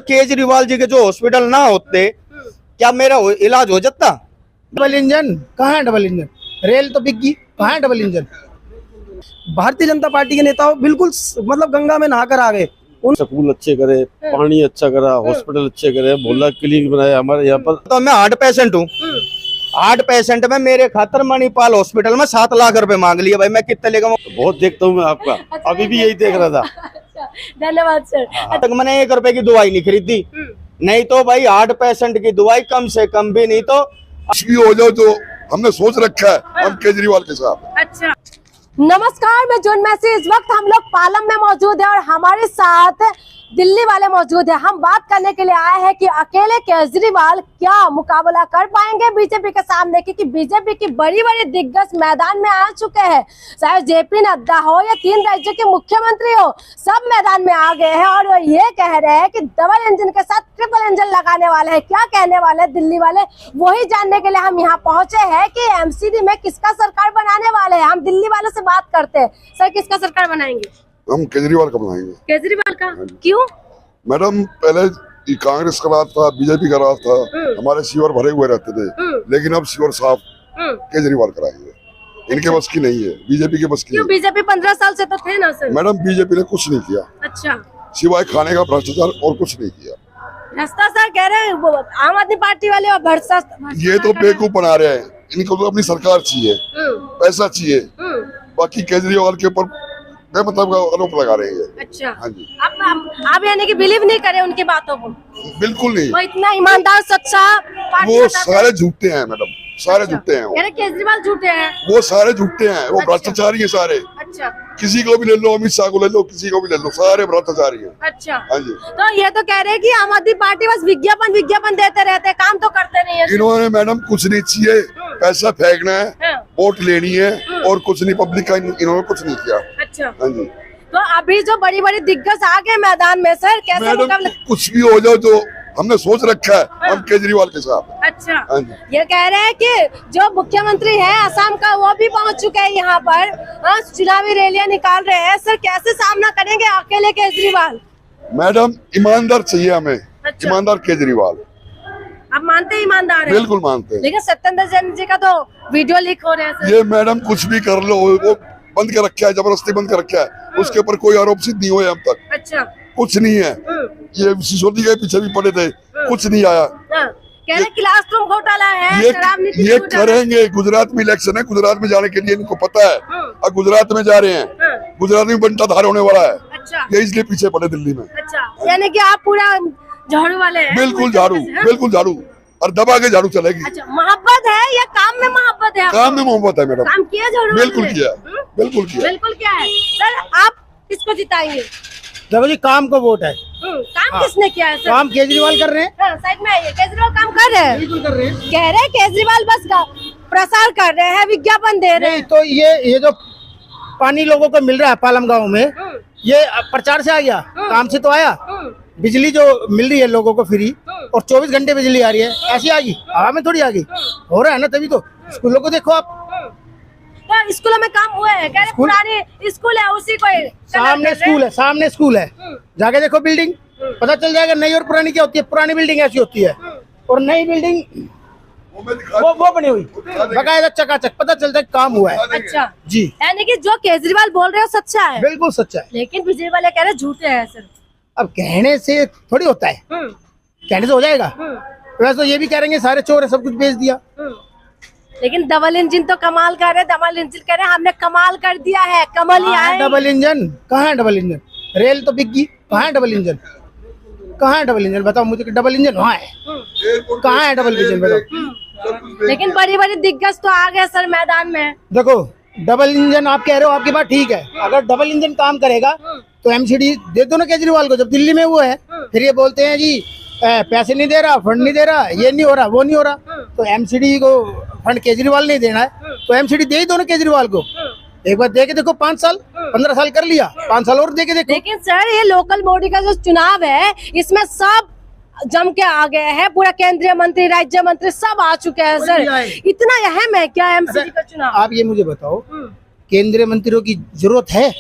केजरीवाल जी के जो हॉस्पिटल ना होते क्या मेरा इलाज हो जाता? डबल इंजन कहाँ है? डबल इंजन रेल तो बिक गई, कहाँ है double engine? Bharatiya Janata party के नेताओं बिल्कुल मतलब गंगा में नहाकर आ गए। स्कूल अच्छे करे, पानी अच्छा करा, हॉस्पिटल अच्छे करे, मोहल्ला क्लिनिक बनाया हमारे यहाँ पर। तो मैं हार्ट पेशेंट हूँ, हार्ट पेशेंट में मेरे खातर मणिपाल हॉस्पिटल में 7 लाख रुपए मांग लिया। भाई मैं कितने लेगा? बहुत देखता हूँ मैं आपका। अभी भी यही देख रहा था। धन्यवाद सर। तक मैंने 1 रुपए की दवाई नहीं खरीदी। नहीं तो भाई हार्ट पेशेंट की दवाई कम से कम भी नहीं तो कुछ भी हो जाओ तो हमने सोच रखा है हम केजरीवाल के साथ। अच्छा, नमस्कार, मैं जून में से इस वक्त हम लोग पालम में मौजूद है और हमारे साथ दिल्ली वाले मौजूद है। हम बात करने के लिए आए हैं कि अकेले केजरीवाल क्या मुकाबला कर पाएंगे बीजेपी के सामने, क्योंकि बीजेपी की बड़ी बड़ी दिग्गज मैदान में आ चुके हैं। चाहे जेपी नड्डा हो या 3 राज्यों के मुख्यमंत्री हो, सब मैदान में आ गए हैं और ये कह रहे हैं कि डबल इंजन के साथ ट्रिपल इंजन लगाने वाले हैं। क्या कहने वाले हैं दिल्ली वाले, वही जानने के लिए हम यहाँ पहुंचे हैं कि एमसीडी में किसका सरकार बनाने वाले हैं। हम दिल्ली वालों से बात करते हैं। सर, किसका सरकार बनाएंगे? हम केजरीवाल का बनाएंगे। केजरीवाल का? क्यों? मैडम पहले कांग्रेस का राज था, बीजेपी का राज था, हमारे सीवर भरे हुए रहते थे, लेकिन अब सीवर साफ केजरीवाल कराएंगे। इनके बस की नहीं है, बीजेपी के बस की। क्यों? बीजेपी 15 साल से तो थे ना सर। मैडम बीजेपी ने कुछ नहीं किया। अच्छा, सिवाय खाने का भ्रष्टाचार और कुछ नहीं किया। भ्रष्टाचार कह रहे हैं वो आम आदमी पार्टी वाले और भ्रष्टाचार ये तो बेवकूफ बना रहे हैं। इनको तो अपनी सरकार चाहिए, पैसा चाहिए, बाकी केजरीवाल के ऊपर मतलब आरोप लगा रहे हैं। अच्छा, हाँ जी। आप यानी कि बिलीव नहीं करे उनकी बातों को? बिल्कुल नहीं। वो इतना ईमानदार सच्चा पार्टी वो बताते सारे झूठे हैं मैडम, सारे झूठे हैं। हैं। केजरीवाल झूठे हैं, वो सारे झूठे हैं, वो भ्रष्टाचारी हैं सारे। अच्छा, किसी को भी ले लो, अमित शाह को ले लो, किसी को भी ले लो, सारे भ्रष्टाचारी हैं। अच्छा। हाँ जी। तो ये तो कह रहे हैं कि आम आदमी पार्टी बस विज्ञापन देते रहते हैं, काम तो करते नहीं है। इन्होंने मैडम कुछ नहीं चाहिए, पैसा फेंकना है, वोट लेनी है और कुछ नहीं। पब्लिक का इन्होंने कुछ नहीं किया। अच्छा, हाँ जी। तो अभी जो बड़ी बड़ी दिग्गज आ गए मैदान में, सर कैसे मैडम मुकाबला? कुछ भी हो जाओ तो हमने सोच रखा है हम केजरीवाल के साथ। अच्छा, हाँ जी। ये कह रहे हैं कि जो मुख्यमंत्री है असम का, वो भी पहुंच चुके हैं यहाँ पर। चुनावी रैलियां निकाल रहे हैं। सर कैसे सामना करेंगे अकेले केजरीवाल? मैडम ईमानदार चाहिए हमें। अच्छा। ईमानदार केजरीवाल। आप मानते हैं ईमानदार है? बिल्कुल मानते हैं। लेकिन सत्येंद्र जैन जी का तो वीडियो लीक हो रहे हैं सर। ये मैडम कुछ भी कर लो, वो बंद कर रखा है, जबरदस्ती बंद कर रखा है। उसके ऊपर कोई आरोप सिद्ध नहीं हुए अब तक। अच्छा, कुछ नहीं है। ये सिसोदिया के पीछे भी पड़े थे, कुछ नहीं आया। कह रहे क्लासरूम घोटाला है, शराब नीति ये करेंगे। गुजरात में इलेक्शन है, गुजरात में जाने के लिए इनको पता है और गुजरात में जा रहे हैं। गुजरात में बंटाधार होने वाला है। अच्छा, ये इसलिए पीछे पड़े दिल्ली में। अच्छा, यानी कि आप पूरा झाड़ू वाले हैं? बिल्कुल झाड़ू, बिल्कुल झाड़ू, और दबा के झाड़ू चलेगी। अच्छा, मोहब्बत है या काम में मोहब्बत है? काम में मोहब्बत है मैडम। काम किया झाड़ू? बिल्कुल किया, बिल्कुल किया। बिल्कुल क्या है सर, आप किसको जिताएंगे? देखो जी, काम को वोट है। काम किसने किया है सर? काम केजरीवाल कर रहे हैं। हाँ, साइड में आइए। केजरीवाल काम कर रहे हैं? बिल्कुल कर रहे हैं। कह रहे हैं केजरीवाल बस प्रसार कर रहे हैं, विज्ञापन दे रहे नहीं हैं। तो ये जो पानी लोगों को मिल रहा है पालम गाँव में, ये प्रचार से आ गया, काम से तो आया। बिजली जो मिल रही है लोगों को फ्री और 24 घंटे बिजली आ रही है, ऐसी आ गई, हवा में थोड़ी आ गई। हो रहा है ना, तभी तो। स्कूलों को देखो आप, तो स्कूलों में काम हुए हैं। कह रहे पुराने स्कूल है, उसी को सामने स्कूल है, सामने स्कूल है, जाके देखो बिल्डिंग, पता चल जाएगा नई और पुरानी क्या होती है। पुरानी बिल्डिंग ऐसी होती है और नई बिल्डिंग वो बनी हुई बकायदा चकाचक, पता चलता है काम हुआ है। अच्छा जी, यानी कि जो केजरीवाल बोल रहे हो सच्चा है? बिल्कुल सच्चा है। लेकिन बीजेपी वाले कह रहे हैं झूठे हैं सर। अब कहने से थोड़ी होता है, कहने से हो जाएगा। वैसे तो ये भी कह रहे हैं सारे चोर है, सब कुछ बेच दिया। लेकिन डबल इंजन तो कमाल कर रहे हैं। डबल इंजन कह रहे हैं हमने कमाल कर दिया है, कमल ही आए। डबल इंजन कहाँ है? डबल इंजन रेल तो बिक गई, कहाँ है डबल इंजन? कहाँ है डबल इंजन? बताओ मुझे कि डबल इंजन वहाँ है, कहाँ है डबल इंजन? बताओ। लेकिन बड़ी बड़ी दिग्गज तो आ गए सर मैदान में। देखो, डबल इंजन आप कह रहे हो, आपकी बात ठीक है। अगर डबल इंजन काम करेगा तो एमसीडी दे दो ना केजरीवाल को। जब दिल्ली में वो है, फिर ये बोलते हैं जी पैसे नहीं दे रहा, फंड नहीं दे रहा, ये नहीं हो रहा, वो नहीं हो रहा। तो एमसीडी को फंड केजरीवाल नहीं देना है तो एमसीडी दे ही दो ना केजरीवाल को। एक बार दे के देखो, 5 साल 15 साल कर लिया, 5 साल और दे के देखो। लेकिन सर ये लोकल बॉडी का जो चुनाव है, इसमें सब जम के आ गए हैं। पूरा केंद्रीय मंत्री, राज्य मंत्री सब आ चुके हैं सर। इतना अहम है क्या एमसीडी का चुनाव? आप ये मुझे बताओ, केंद्रीय मंत्रियों की जरूरत है?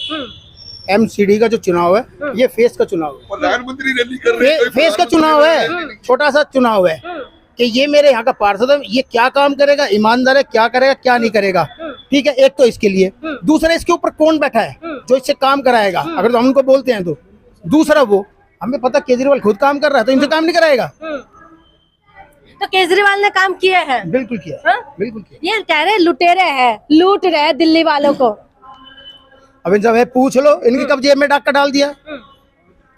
एमसीडी का जो चुनाव है ये फेस का चुनाव है, प्रधानमंत्री रैली कर रहे हैं, फेस का चुनाव है, छोटा सा चुनाव है कि ये मेरे यहाँ का पार्षद है, ये क्या काम करेगा, ईमानदार है, क्या करेगा क्या नहीं करेगा। ठीक है, एक तो इसके लिए, दूसरा इसके ऊपर कौन बैठा है जो इससे काम कराएगा, अगर तो हम उनको बोलते हैं तो। दूसरा वो हमें पता केजरीवाल खुद काम कर रहा है तो इनसे काम नहीं कराएगा। तो केजरीवाल ने काम किए हैं, बिल्कुल किया, हाँ? बिल्कुल किया। ये कह रहे लुटेरे हैं, लूट रहे हैं दिल्ली वालों को। अब इनसे भाई पूछ लो, इनकी कब जेब में डाका डाल दिया,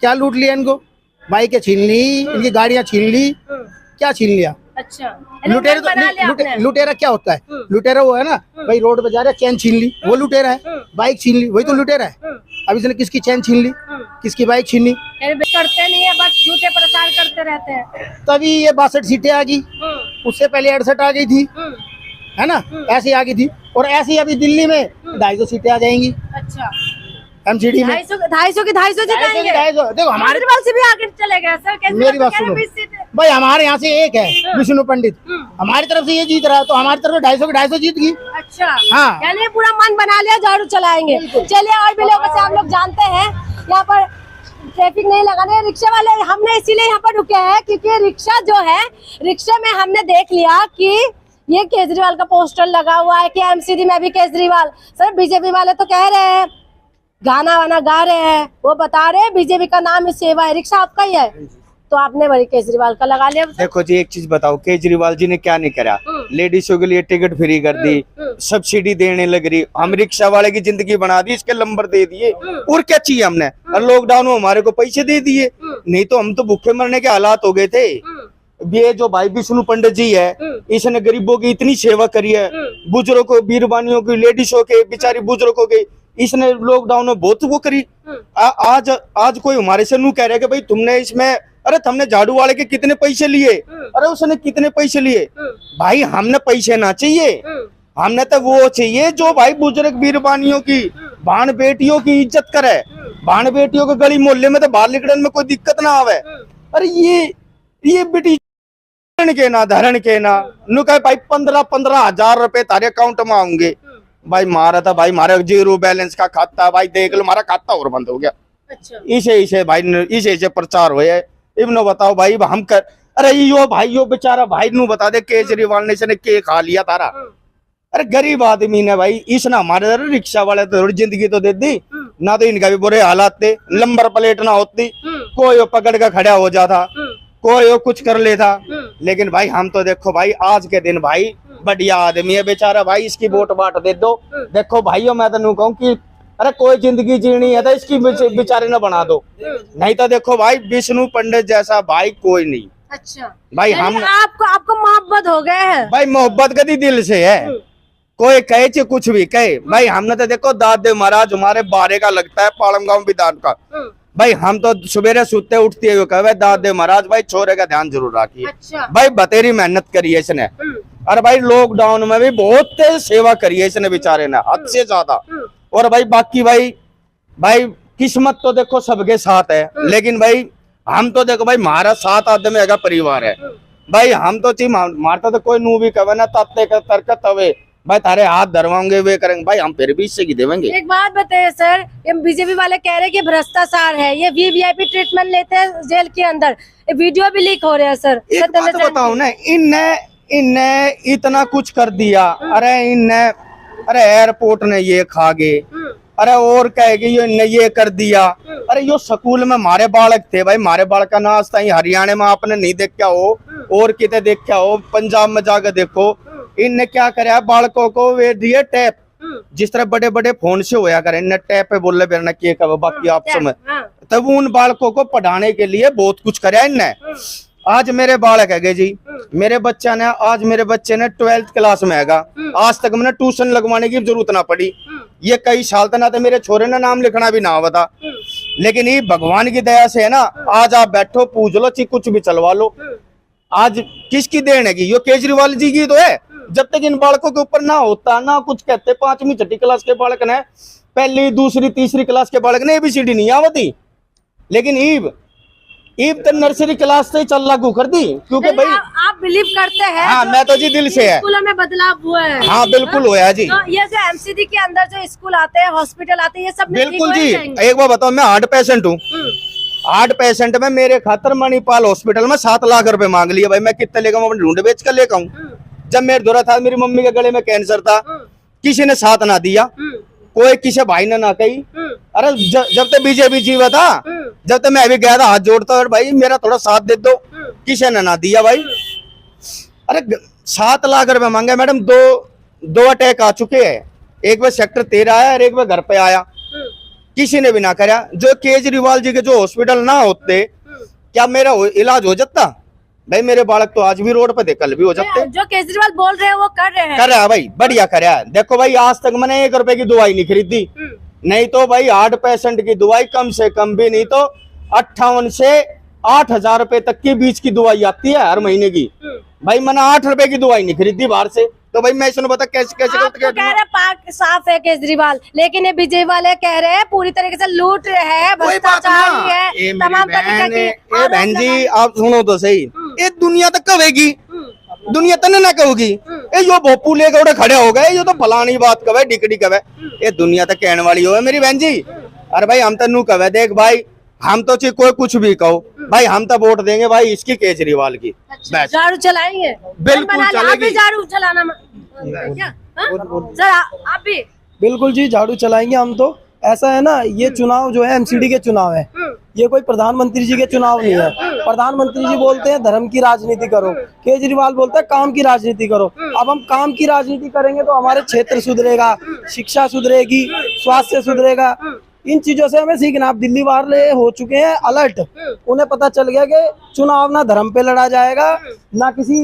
क्या लूट लिया इनको, बाइकें छीन ली, इनकी गाड़ियां छीन ली, क्या छीन लिया। अच्छा, लुटेरा तो लुटेरा क्या होता है, लुटेरा वो है ना भाई, रोड पे जा रहा है चैन छीन ली, वो लुटेरा है। बाइक छीन ली, वही तो लुटेरा है। अब इसने किसकी चैन छीन ली, किसकी बाइक छीन ली, करते नहीं है, बस झूठे प्रचार करते रहते हैं। तभी ये 62 सीटें आ गई, उससे पहले 68 आ गई थी, है ना, ऐसी आ गई थी। और ऐसी अभी दिल्ली में 250 सीटें आ जाएंगी अच्छा, एमसीडी में, 250 की 250 जिताएंगे। 250। देखो हमारे केजरीवाल से भी आगे चले गए सर, केजरीवाल मेरी बात तो कह रहे सुनो 20 सीटें। भाई, हमारे यहाँ से एक है विष्णु पंडित, हमारी तरफ से ये जीत रहा है तो हमारी तरफ से 250 जीत गई। अच्छा, हाँ। यानी पूरा मन बना लिया, झाड़ू चलाएंगे। चलिए, और भी लोगों से हम लोग जानते हैं। यहाँ पर ट्रैफिक नहीं लगाने, रिक्शा वाले हमने इसीलिए यहाँ पर रुके हैं क्योंकि रिक्शा जो है, रिक्शे में हमने देख लिया कि ये केजरीवाल का पोस्टर लगा हुआ है कि एमसीडी में भी केजरीवाल। सर, बीजेपी वाले तो कह रहे हैं, गाना वाना गा रहे हैं, वो बता रहे हैं बीजेपी का नाम इस सेवा है, रिक्शा आपका ही है, तो आपने बड़ी केजरीवाल का लगा लिया। देखो जी, एक चीज बताओ, केजरीवाल जी ने क्या नहीं करा, लेडीजों के लिए टिकट फ्री कर दी, सब्सिडी देने लग रही, हम रिक्शा वाले की जिंदगी बना दी, इसके नंबर दे दिए, और क्या चाहिए हमने। और लॉकडाउन में हमारे को पैसे दे दिए, नहीं तो हम तो भूखे मरने के हालात हो गए थे। ये जो भाई विष्णु पंडित जी है, इसने गरीबों की इतनी सेवा करी है, बुजुर्गों, बीरबानियों की, लेडीजों के, बेचारी बुजुर्गों के, इसने लॉकडाउन में बहुत वो करी। आज कोई हमारे से नू कह रहा है कि भाई तुमने इसमें, अरे तुमने झाड़ू वाले के कितने पैसे लिए, अरे उसने कितने पैसे लिए। भाई हमने पैसे ना चाहिए, हमने तो वो चाहिए जो भाई बुजुर्ग बीरबानियों की, भान बेटियों की इज्जत करे, भान बेटियों के गली मोहल्ले में तो बाहर निकलने में कोई दिक्कत ना आवे। अरे ये बेटी के ना धरण के ना नु कहे भाई 15-15 हजार रुपए तारे अकाउंट में आऊंगे। भाई मारा था, भाई मारा 0 बैलेंस का खाता, भाई देख लो मारा खाता और बंद हो गया। अच्छा। इसे भाई इसे प्रचार हुए है। इब्नो बताओ भाई हम कर, अरे यो भाई यो बेचारा भाई नू बता दे, केजरीवाल ने इसने के खा लिया तारा। अरे गरीब आदमी ने भाई, इसने हमारे रिक्शा वाले तो जिंदगी तो दे दी ना, तो इनका भी बुरे हालात थे, नंबर प्लेट ना होती, कोई पकड़ का खड़ा हो जाता, कोई कुछ कर लेता। लेकिन भाई हम तो देखो भाई, आज के दिन भाई बढ़िया आदमी है बेचारा, भाई इसकी वोट बाट दे दो। देखो भाइयों, मैं तो कहूँ कि अरे कोई जिंदगी जीनी है तो इसकी बेचारे ने बना दो, नहीं तो देखो भाई विष्णु पंडित जैसा भाई कोई नहीं। अच्छा भाई, हम आपको मोहब्बत हो गए हैं भाई, मोहब्बत कभी दिल से है, कोई कहे चाहे कुछ भी कहे। भाई हमने तो देखो दादे महाराज हमारे बारे का लगता है, पालम गांव विधान का, भाई हम तो सवेरे सुते उठते हुए कहे दादे महाराज भाई छोरे का ध्यान जरूर रखिए। अच्छा। भाई बतेरी मेहनत करी है इसने, और भाई लॉकडाउन में भी बहुत सेवा करी है इसने बेचारे ने, हद से ज्यादा। और भाई बाकी भाई किस्मत तो देखो सबके साथ है, लेकिन भाई हम तो देखो भाई हमारा 7 आदमी का परिवार है भाई, हम तो चाहिए मारता तो कोई नू भी कहे ना ताते का तरकत हवे भाई, तारे हाथ धरवाएंगे वे करेंगे भाई, हम फिर भी इससे की देवेंगे। एक बात बताइए सर, ये बीजेपी वाले कह रहे हैं कि भ्रष्टाचार है, ये वीवीआईपी ट्रीटमेंट लेते हैं जेल के अंदर, ये वीडियो भी लीक हो रहे हैं सर। एक बात बताओ ना, इनने इतना कुछ कर दिया, अरे एयरपोर्ट ने ये खा गए, अरे और कहेगी ये कर दिया। अरे यो स्कूल में हमारे बालक थे भाई, हमारे बालक का नाच था हरियाणा में आपने नहीं देखा हो, और कितने देखा हो, पंजाब में जाकर देखो, इनने क्या कराया बालकों को, वे दिए टैप, जिस तरह बड़े बड़े फोन से होया करे, इनने टैप पे बोल रहे के कब बाकी आप समय, तब उन बालकों को पढ़ाने के लिए बहुत कुछ कराया इनने। आज मेरे बालक है जी, मेरे बच्चा ने, आज मेरे बच्चे ने 12th क्लास में हैगा, आज तक मैंने ट्यूशन लगवाने की जरूरत ना पड़ी। ये कई साल तक ना तो मेरे छोरे ने नाम लिखना भी ना होता, लेकिन ये भगवान की दया से है ना, आज आप बैठो पूछ लो ची कुछ भी चलवा लो। आज किसकी देन है? यो केजरीवाल जी की तो है। जब तक इन बालकों के ऊपर ना होता ना कुछ कहते, 5वीं 6ठी क्लास के बालक ने, 1ली 2री 3री क्लास के बालक ने ABCD नहीं आवती, लेकिन ईब ईब तो नर्सरी क्लास से चल लागू कर दी, क्योंकि भाई आप बिलीव करते हैं? हाँ, मैं तो जी दिल से है। स्कूलों में बदलाव हुआ है? हाँ बिल्कुल हुआ जी। तो ये जो एमसीडी के अंदर जो स्कूल आते हैं, हॉस्पिटल आते हैं, ये सब बिल्कुल जी। एक बार बताओ, मैं हार्ट पेशेंट हूँ, हार्ट पेशेंट में मेरे खातर मणिपाल हॉस्पिटल में 7 लाख रुपए मांग लिए। भाई मैं कितने लेगा, मैं ढूंढ बेच कर लेकर आऊँ। जब मेरे दौरा था, मेरी मम्मी के गले में कैंसर था, किसी ने साथ ना दिया, कोई किसी भाई ने ना कही। अरे जब तक बीजेपी जीवा था, जब तक मैं भी गया था हाथ जोड़ता, भाई मेरा थोड़ा साथ दे दो, किसी ने ना दिया भाई। अरे 7 लाख रुपए मांगे मैडम। दो अटैक आ चुके हैं, एक बार सेक्टर 13 आया और एक बार घर पे आया, किसी ने भी ना करा। जो केजरीवाल जी के जो हॉस्पिटल ना होते, क्या मेरा इलाज हो जाता? भाई मेरे बालक तो आज भी रोड पे थे, कल भी हो जाते। जो केजरीवाल बोल रहे हैं वो कर रहे हैं। कर रहा है भाई, बढ़िया कर रहा है। देखो भाई, आज तक मैंने 1 रुपए की दवाई नहीं खरीदी, नहीं तो भाई हार्ट पेशेंट की दवाई कम से कम भी नहीं तो 58 से 8,000 रुपए तक के बीच की दवाई आती है हर महीने की। भाई मैंने 8 रुपए की दवाई नहीं खरीदी बाहर से, तो भाई मैं इसने बता कैसे आप तो कह रहे हैं पाक साफ है केजरीवाल, लेकिन ये बीजेपी वाले कह रहे हैं पूरी तरीके से लूट रहे हैं, भ्रष्टाचारी है, तमाम तरीके के। बहन जी आप सुनो तो सही, ये दुनिया तक कहेगी, दुनिया तने ना कहोगी ये जो भोपू लेकर खड़े हो गए, ये तो फलानी बात कहे, डिकड़ी कहे, ये दुनिया तक कहने वाली हो मेरी बहन जी। अरे भाई हम तो नू कहे, देख भाई हम तो चाहे कोई कुछ भी कहो, भाई हम तो वोट देंगे भाई इसकी, केजरीवाल की। अच्छा, झाड़ू चलाएंगे? बिल्कुल चलेगी। आप भी झाड़ू चलाना क्या? सर आप भी? बिल्कुल जी, झाड़ू चलाएंगे हम तो। ऐसा है ना, ये चुनाव जो है एमसीडी के चुनाव है, ये कोई प्रधानमंत्री जी के चुनाव नहीं है। प्रधानमंत्री जी बोलते हैं धर्म की राजनीति करो, केजरीवाल बोलता है काम की राजनीति करो। अब हम काम की राजनीति करेंगे तो हमारे क्षेत्र सुधरेगा, शिक्षा सुधरेगी, स्वास्थ्य सुधरेगा। इन चीजों से हमें सीखना। आप दिल्ली वाले हो चुके हैं अलर्ट, उन्हें पता चल गया कि चुनाव ना धर्म पे लड़ा जाएगा, ना किसी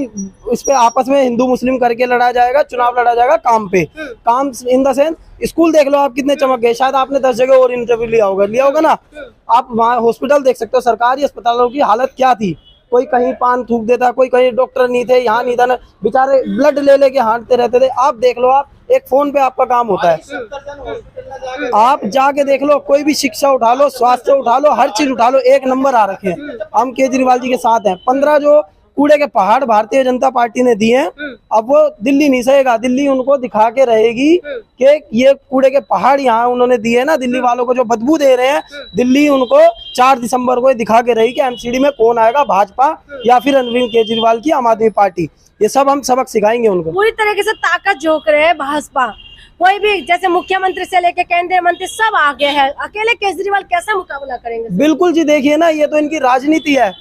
इस पे आपस में हिंदू मुस्लिम करके लड़ा जाएगा, चुनाव लड़ा जाएगा काम पे। काम इन द सेंस, स्कूल देख लो आप कितने चमक गए। शायद आपने 10 जगह और इंटरव्यू लिया होगा ना। आप वहाँ हॉस्पिटल देख सकते हो, सरकारी अस्पतालों की हालत क्या थी। कोई कहीं पान थूक देता, कोई कहीं डॉक्टर नहीं थे, यहाँ नहीं था ना, बेचारे ब्लड ले लेके हांटते रहते थे। आप देख लो, आप एक फोन पे आपका काम होता है। आप जाके देख लो, कोई भी शिक्षा उठा लो, स्वास्थ्य उठा लो, हर चीज उठा लो, 1 नंबर आ रखे हैं। हम केजरीवाल जी के साथ हैं। 15 जो कूड़े के पहाड़ भारतीय जनता पार्टी ने दिए हैं, अब वो दिल्ली नहीं सहेगा। दिल्ली उनको दिखा के रहेगी कि ये कूड़े के पहाड़ यहाँ उन्होंने दिए ना, दिल्ली वालों को जो बदबू दे रहे हैं, दिल्ली उनको 4 दिसंबर को दिखा के रहेगी कि एमसीडी में कौन आएगा, भाजपा या फिर अरविंद केजरीवाल की आम आदमी पार्टी। ये सब हम सबक सिखाएंगे उनको। पूरी तरीके से ताकत झोंक रहे हैं भाजपा। कोई भी, जैसे मुख्यमंत्री से लेके केंद्रीय मंत्री सब आगे है, अकेले केजरीवाल कैसा मुकाबला करेंगे? बिल्कुल जी, देखिए ना, ये तो इनकी राजनीति है।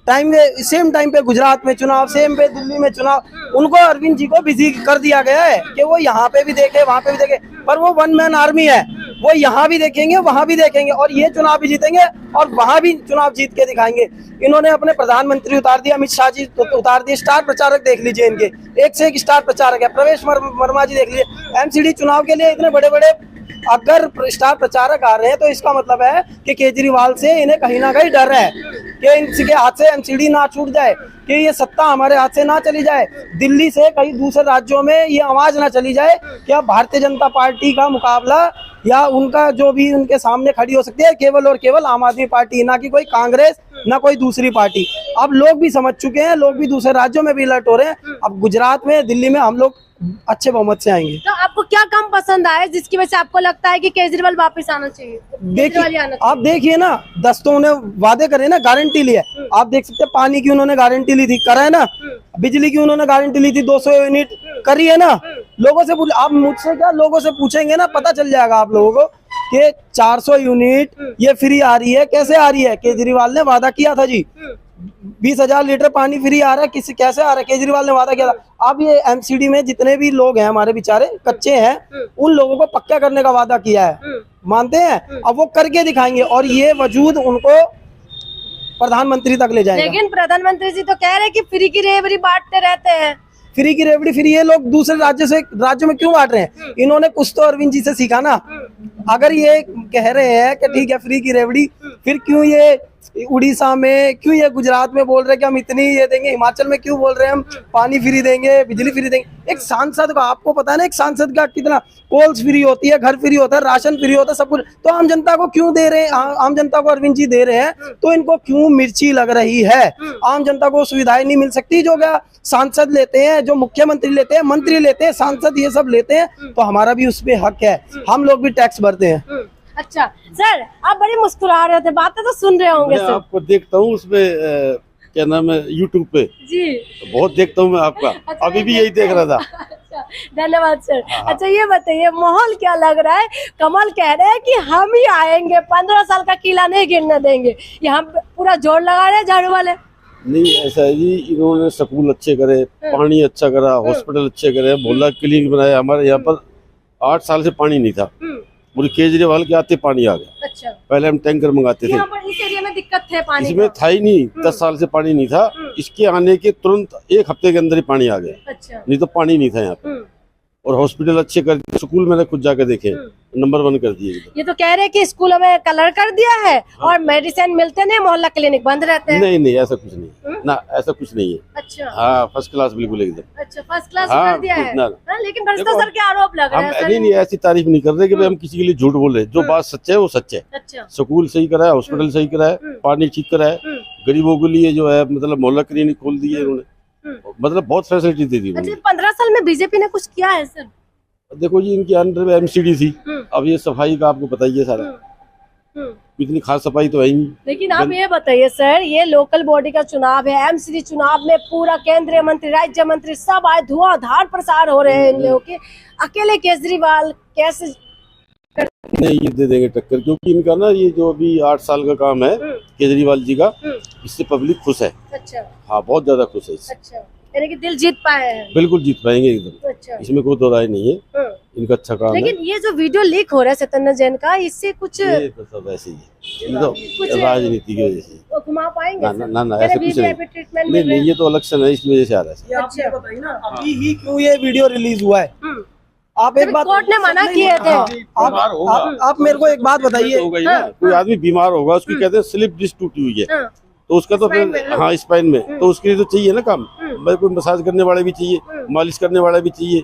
सेम टाइम पे गुजरात में चुनाव, सेम पे दिल्ली में चुनाव। उनको अरविंद जी को बिजी कर दिया गया है कि वो यहाँ पे भी देखे, वहाँ पे भी देखे, पर वो 1 मैन आर्मी है। वो यहाँ भी देखेंगे, वहाँ भी देखेंगे, और ये चुनाव भी जीतेंगे और वहाँ भी चुनाव जीत के दिखाएंगे। इन्होंने अपने प्रधानमंत्री उतार दिया, अमित शाह जी उतार दिए, स्टार प्रचारक देख लीजिए इनके, एक से एक स्टार प्रचारक है। प्रवेश वर्मा जी देख लीजिए। एमसीडी चुनाव के लिए इतने बड़े बड़े अगर स्टार प्रचारक आ रहे हैं, तो इसका मतलब है कि केजरीवाल से इन्हें कहीं ना कहीं डर है कि इनके हाथ से एमसीडी ना छूट जाए, कि ये सत्ता हमारे हाथ से ना चली जाए, दिल्ली से कहीं दूसरे राज्यों में ये आवाज ना चली जाए कि अब भारतीय जनता पार्टी का मुकाबला या उनका जो भी उनके सामने खड़ी हो सकती है केवल और केवल आम आदमी पार्टी, ना कि कोई कांग्रेस, ना कोई दूसरी पार्टी। अब लोग भी समझ चुके हैं, लोग भी दूसरे राज्यों में भी अलर्ट हो रहे हैं। अब गुजरात में, दिल्ली में हम लोग अच्छे बहुमत से आएंगे। तो आपको क्या काम पसंद आया जिसकी वजह से आपको लगता है कि केजरीवाल वापस आना चाहिए? देखिए, आप देखिए ना, 10 तो उन्हें वादे करे ना, गारंटी ली है। आप देख सकते हैं, पानी की उन्होंने गारंटी ली थी, करा है ना। बिजली की उन्होंने गारंटी ली थी, 200 यूनिट करी है ना। लोगों से आप मुझसे क्या, लोगों से पूछेंगे ना, पता चल जाएगा आप लोगों को कि 400 यूनिट ये फ्री आ रही है। कैसे आ रही है? केजरीवाल ने वादा किया था जी। 20,000 लीटर पानी फ्री आ रहा है, किसी कैसे आ रहा है? केजरीवाल ने वादा किया था। अब ये एमसीडी में जितने भी लोग हैं हमारे बेचारे कच्चे हैं, उन लोगों को पक्का करने का वादा किया है, मानते हैं? अब वो करके दिखाएंगे और ये वजूद उनको प्रधानमंत्री तक ले जाएगा। लेकिन प्रधानमंत्री जी तो कह रहे हैं कि फ्री की रेवड़ी बांटते रहते हैं। फ्री की रेवड़ी फ्री, ये लोग दूसरे राज्यों में क्यों बांट रहे हैं? इन्होंने कुछ तो अरविंद जी से सीखा ना। अगर ये कह रहे हैं कि ठीक है फ्री की रेवड़ी, फिर क्यों ये उड़ीसा में, क्यों ये गुजरात में बोल रहे हैं कि हम इतनी ये देंगे, हिमाचल में क्यों बोल रहे हैं हम पानी फ्री देंगे, बिजली फ्री देंगे। एक सांसद का, आपको पता है ना, एक सांसद का कितना कोल्स फ्री होती है, घर फ्री होता है, राशन फ्री होता है, सब कुछ। तो आम जनता को क्यों दे रहे हैं? आम जनता को अरविंद जी दे रहे हैं, तो इनको क्यों मिर्ची लग रही है? आम जनता को सुविधाएं नहीं मिल सकती जो क्या सांसद लेते हैं, जो मुख्यमंत्री लेते हैं, मंत्री लेते हैं, सांसद ये सब लेते हैं, तो हमारा भी उस पे हक है। हम लोग भी टैक्स भरते हैं। अच्छा सर, आप बड़ी मुस्कुरा रहे थे, बातें तो सुन रहे होंगे मैं सर। आपको देखता हूँ उसमें क्या नाम है, यूट्यूब पे जी बहुत देखता हूँ मैं आपका। अच्छा, अभी भी यही देख रहा था। अच्छा, धन्यवाद सर। अच्छा ये बताइए, माहौल क्या लग रहा है? कमल कह रहे हैं कि हम ही आएंगे, 15 साल का किला नहीं गिरने देंगे, ये हम पूरा जोर लगा रहे हैं झाड़ू वाले। नहीं, ऐसा है जी, इन्होंने स्कूल अच्छे करे, पानी अच्छा करा, हॉस्पिटल अच्छे करे, मोहल्ला क्लिनिक बनाया। हमारे यहाँ पर 8 साल से पानी नहीं था, पूरी केजरीवाल के आते पानी आ गया। अच्छा, पहले हम टैंकर मंगाते थे, यहाँ पर इस एरिया में दिक्कत थे पानी इसमें था ही नहीं, 10 साल से पानी नहीं था। इसके आने के तुरंत 1 हफ्ते के अंदर ही पानी आ गया, अच्छा, नहीं तो पानी नहीं था यहाँ पे। और हॉस्पिटल अच्छे कर दिए, स्कूल मैंने खुद जाकर देखे, नंबर 1 कर दिए एकदम। ये तो कह रहे हैं कि स्कूलों में कलर कर दिया है और मेडिसिन मिलते नहीं, मोहल्ला क्लिनिक बंद रहते हैं। नहीं नहीं, ऐसा कुछ नहीं ना, ऐसा कुछ नहीं है। अच्छा, हाँ, फर्स्ट क्लास बिल्कुल एकदम। अच्छा, फर्स्ट क्लास हाँ, कर दिया है। ना। हाँ, लेकिन भ्रष्टाचार के आरोप लग रहे हम हैं सर। नहीं, ऐसी तारीफ नहीं कर रहे कि भाई हम किसी के लिए झूठ बोल रहे। जो बात सच है वो सच है। अच्छा, स्कूल सही कराया, हॉस्पिटल सही कराया, पानी ठीक कराया, गरीबों के लिए जो है मतलब मोहल्ला क्लिनिक खोल दिए उन्होंने, मतलब बहुत फैसिलिटी दे दी अच्छा, उन्होंने। 15 साल में बीजेपी ने कुछ किया है सर? देखो जी, इनके अंडर में एमसीडी थी, अब ये सफाई का आपको बताइए सारा, इतनी खास सफाई तो है ही नहीं। लेकिन आप ये बताइए सर, ये लोकल बॉडी का चुनाव है, एमसीडी चुनाव में पूरा केंद्रीय मंत्री, राज्य मंत्री सब आए, धुआंधार प्रसार हो रहे हैं इन लोगों के, अकेले केजरीवाल कैसे? नहीं, ये दे देंगे टक्कर, क्योंकि इनका ना ये जो अभी 8 साल का काम है केजरीवाल जी का, इससे पब्लिक खुश है। अच्छा, हाँ, बहुत ज्यादा खुश है इससे। अच्छा, यानी कि दिल जीत पाए हैं। बिल्कुल जीत पाएंगे एकदम, अच्छा, इसमें कोई दो राय नहीं है। इनका अच्छा काम है। लेकिन ये जो वीडियो लीक हो रहा है सत्येंद्र जैन का, इससे कुछ ये तो सब ऐसे ही है, ये तो राजनीति की वजह से। घुमा पाएंगे? ना, ऐसा कुछ नहीं। ट्रीटमेंट नहीं, ये तो इलेक्शन है, इस वजह से आ रहा है। ये आप ये बताइए ना, अभी ही क्यों ये वीडियो रिलीज हुआ है? आप एक बात, कोर्ट ने मना किए थे। आप मेरे को एक बात बताइए, कोई आदमी बीमार होगा, उसकी कहते हैं स्लिप डिस्क टूटी हुई है, तो उसका तो फिर हाँ स्पाइन में, तो उसके लिए तो चाहिए ना काम, भाई कोई मसाज करने वाला भी चाहिए, मालिश करने वाला भी चाहिए,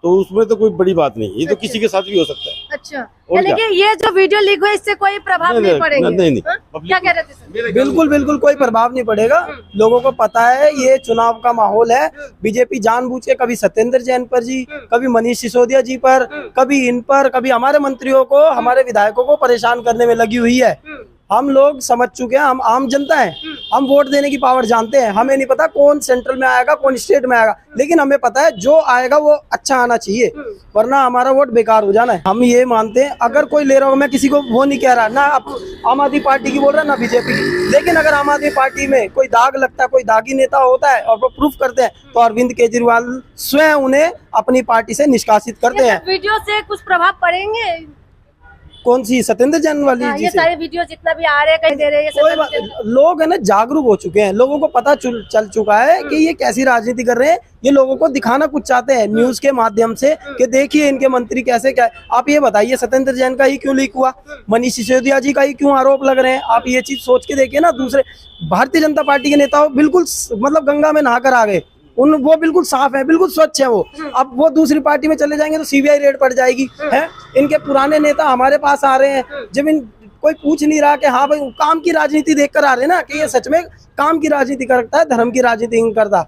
तो उसमें तो कोई बड़ी बात नहीं, ये तो किसी के साथ भी हो सकता है। अच्छा, यानी कि ये जो वीडियो लीक हुआ इससे कोई प्रभाव नहीं पड़ेगा? नहीं, क्या कह रहे थे सर? बिल्कुल कोई प्रभाव नहीं पड़ेगा। लोगों को पता है ये चुनाव का माहौल है। बीजेपी जानबूझ के कभी सत्येंद्र जैन पर जी, कभी मनीष सिसोदिया जी पर, कभी इन पर, कभी हमारे मंत्रियों को, हमारे विधायकों को परेशान करने में लगी हुई है। हम लोग समझ चुके हैं, हम आम जनता है, हम वोट देने की पावर जानते हैं। हमें नहीं पता कौन सेंट्रल में आएगा, कौन स्टेट में आएगा, लेकिन हमें पता है जो आएगा वो अच्छा आना चाहिए, वरना हमारा वोट बेकार हो जाना है। हम ये मानते हैं, अगर कोई ले रहा हो, मैं किसी को वो नहीं कह रहा, ना आम आदमी पार्टी की बोल रहा है ना बीजेपी की, लेकिन अगर आम आदमी पार्टी में कोई दाग लगता है, कोई दागी नेता होता है और वो प्रूफ करते हैं, तो अरविंद केजरीवाल स्वयं उन्हें अपनी पार्टी से निष्कासित करते हैं। वीडियो से कुछ प्रभाव पड़ेंगे? कौन सी सत्येंद्र जैन वाली? ये सारे वीडियो जितना भी आ रहे हैं, कहीं दे रहे हैं, कोई लोग है ना जागरूक हो चुके हैं, लोगों को पता चल चुका है कि ये कैसी राजनीति कर रहे हैं। ये लोगों को दिखाना कुछ चाहते हैं न्यूज के माध्यम से कि देखिए इनके मंत्री कैसे क्या। आप ये बताइए, सत्येंद्र जैन का ही क्यों लीक हुआ, मनीष सिसोदिया जी का ही क्यों आरोप लग रहे हैं? आप ये चीज सोच के देखिए ना। दूसरे भारतीय जनता पार्टी के नेताओं बिल्कुल मतलब गंगा में नहाकर आ गए, वो बिल्कुल साफ है, बिल्कुल स्वच्छ है वो। अब वो दूसरी पार्टी में चले जाएंगे तो सीबीआई रेड पड़ जाएगी है। इनके पुराने नेता हमारे पास आ रहे हैं, जब कोई पूछ नहीं रहा कि हाँ भाई काम की राजनीति देखकर आ रहे हैं ना, कि ये सच में काम की राजनीति करता है, धर्म की राजनीति नहीं करता।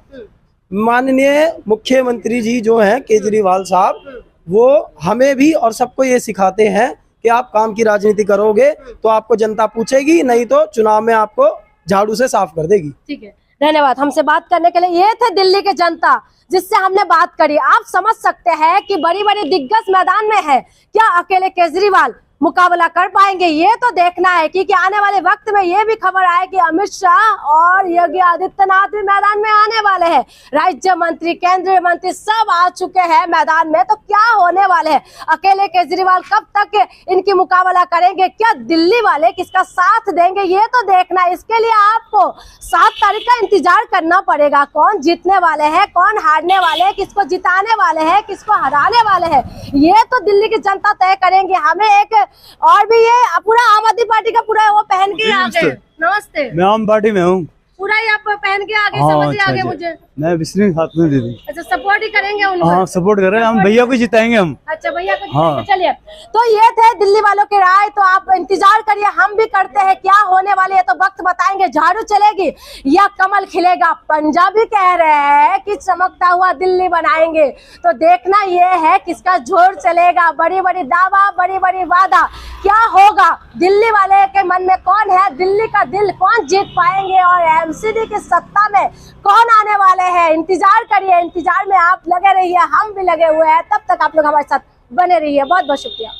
माननीय मुख्यमंत्री जी जो हैं केजरीवाल साहब, वो हमें भी और सबको ये सिखाते हैं कि आप काम की राजनीति करोगे तो आपको जनता पूछेगी, नहीं तो चुनाव में आपको झाड़ू से साफ कर देगी। ठीक है, धन्यवाद हमसे बात करने के लिए। ये थे दिल्ली के जनता जिससे हमने बात करी। आप समझ सकते हैं कि बड़ी बड़ी दिग्गज मैदान में है, क्या अकेले केजरीवाल मुकाबला कर पाएंगे? ये तो देखना है कि आने वाले वक्त में ये भी खबर आए कि अमित शाह और योगी आदित्यनाथ भी मैदान में आने वाले हैं। राज्य मंत्री, केंद्रीय मंत्री सब आ चुके हैं मैदान में, तो क्या होने वाले हैं? अकेले केजरीवाल कब तक इनकी मुकाबला करेंगे? क्या दिल्ली वाले किसका साथ देंगे? ये तो देखना है। इसके लिए आपको 7 तारीख का इंतजार करना पड़ेगा। कौन जीतने वाले हैं, कौन हारने वाले हैं, किसको जिताने वाले हैं, किसको हराने वाले हैं, ये तो दिल्ली की जनता तय करेंगे। हमें एक और भी ये पूरा आम आदमी पार्टी का पूरा वो पहन के आ गए। नमस्ते, मैं आम पार्टी में हूँ। पूरा ही आप पहन के आगे, हाँ, समझ अच्छा, आगे अच्छा। मुझे। मैं विष्णु साथ में दीदी। अच्छा, सपोर्ट ही करेंगे उनको। हाँ, सपोर्ट कर रहे हैं हम, भैया को जिताएंगे हम। अच्छा, भैया को हाँ। चलिए, तो ये थे दिल्ली वालों के राय। तो आप इंतजार करिए, हम भी करते हैं क्या होने वाले है तो वक्त बताएंगे। झाड़ू चलेगी या कमल खिलेगा? पंजाबी कह रहे हैं कि चमकता हुआ दिल्ली बनाएंगे। तो देखना ये है किसका जोर चलेगा। बड़ी बड़ी दावा, बड़ी बड़ी वादा, क्या होगा? दिल्ली वाले के मन में कौन है? दिल्ली का दिल कौन जीत पाएंगे? और एमसीडी की सत्ता में कौन आने वाले हैं? इंतजार करिए, इंतजार में आप लगे रहिए, हम भी लगे हुए हैं। तब तक आप लोग हमारे साथ बने रहिए। बहुत बहुत शुक्रिया।